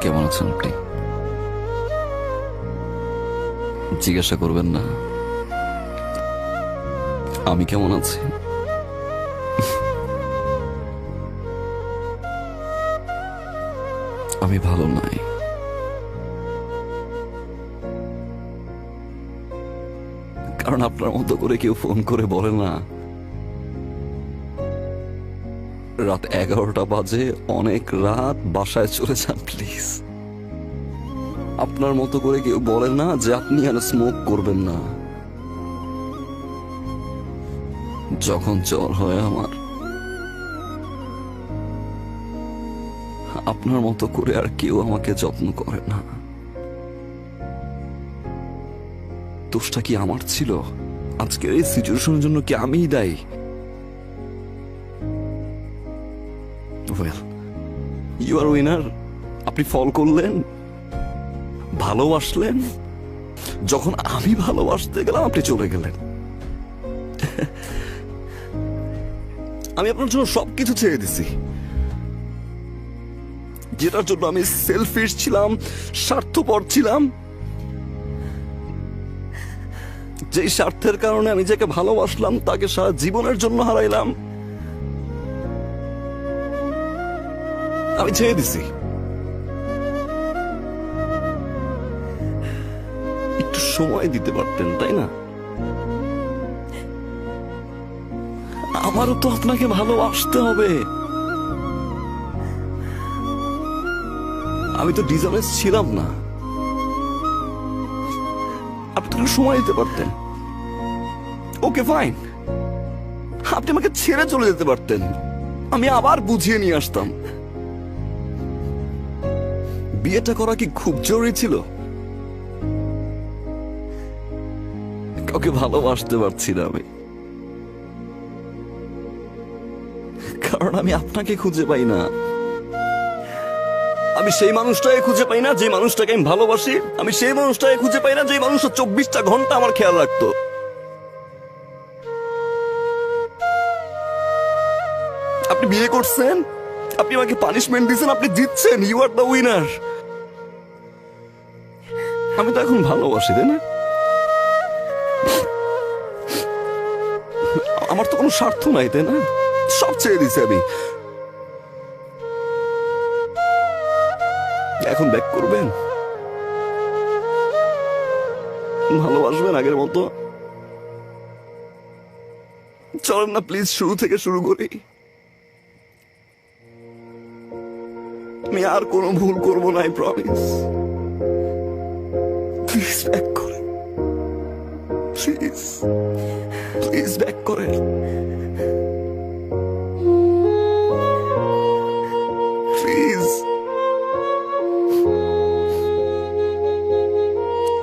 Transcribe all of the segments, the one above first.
কেমন আছেন আপনি? জিজ্ঞাসা করবেন না আমি কেমন আছি? আমি ভালো নাই। কারণ আপনার মতো করে কেউ ফোন করে বলে না রাত 11টা বাজে, অনেক রাত, বাসায় চলে যান প্লিজ। আপনার মতো করে কেউ বলে না যে আপনি আর স্মোক করবেন না। যখন জ্বর হয় আমার, আপনার মতো করে আর কেউ আমাকে যত্ন করে না। দোষটা কি আমার ছিল? আজকের এই সিচুয়েশনের জন্য কি আমিই দায়ী? Well, you are winner. আপনি ফল করলেন, ভালোবাসলেন। যখন আমি ভালোবাসতে গেলাম আপনি চলে গেলেন। আমি আপনার জন্য সবকিছু ছেড়ে দিছি, যেটার জন্য আমি সেলফিশ ছিলাম, স্বার্থপর ছিলাম, যেই স্বার্থের কারণে আমি যাকে ভালোবাসলাম তাকে সারা জীবনের জন্য হারাইলাম। আমি ছেড়ে দিছি। একটু সময় দিতে পারতেন, তাই না? আমারও তো আপনাকে ভালোবাসতে হবে। আমি তো ডিসঅনেস্ট ছিলাম না। আপনি তো সময় দিতে পারতেন। ওকে ফাইন, আপনি আমাকে ছেড়ে চলে যেতে পারতেন, আমি আবার বুঝিয়ে নিয়ে আসতাম। বিয়েটা করা কি খুব জরুরি ছিল? কাউকে ভালোবাসতে পারছি না আমি, কারণ আমি আপনাকে খুঁজে পাই না। আমি সেই মানুষটাকে খুঁজে পাই না যে মানুষটাকে আমি ভালোবাসি। আমি সেই মানুষটাকে খুঁজে পাই না যে মানুষটা 24টা ঘন্টা আমার খেয়াল রাখতো। আপনি বিয়ে করছেন, আপনি আমাকে পানিশমেন্ট দিচ্ছেন, আপনি জিতছেন, ইউ আর দ্য উইনার। আমি তো এখন ভালোবাসি, তাই না? আমার তো কোনো স্বার্থ নাই, তাই না? সব ছেড়ে দিছি আমি। এখন ব্যাক করবেন, ভালোবাসবেন আগের মতো? চলেন না প্লিজ, শুরু থেকে শুরু করি। আমি আর কোনো ভুল করবো না, আই প্রমিস। প্লিজ ব্যাক করেন, প্লিজ প্লিজ ব্যাক করেন। প্লিজ।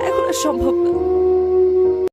এখন আর সম্ভব না।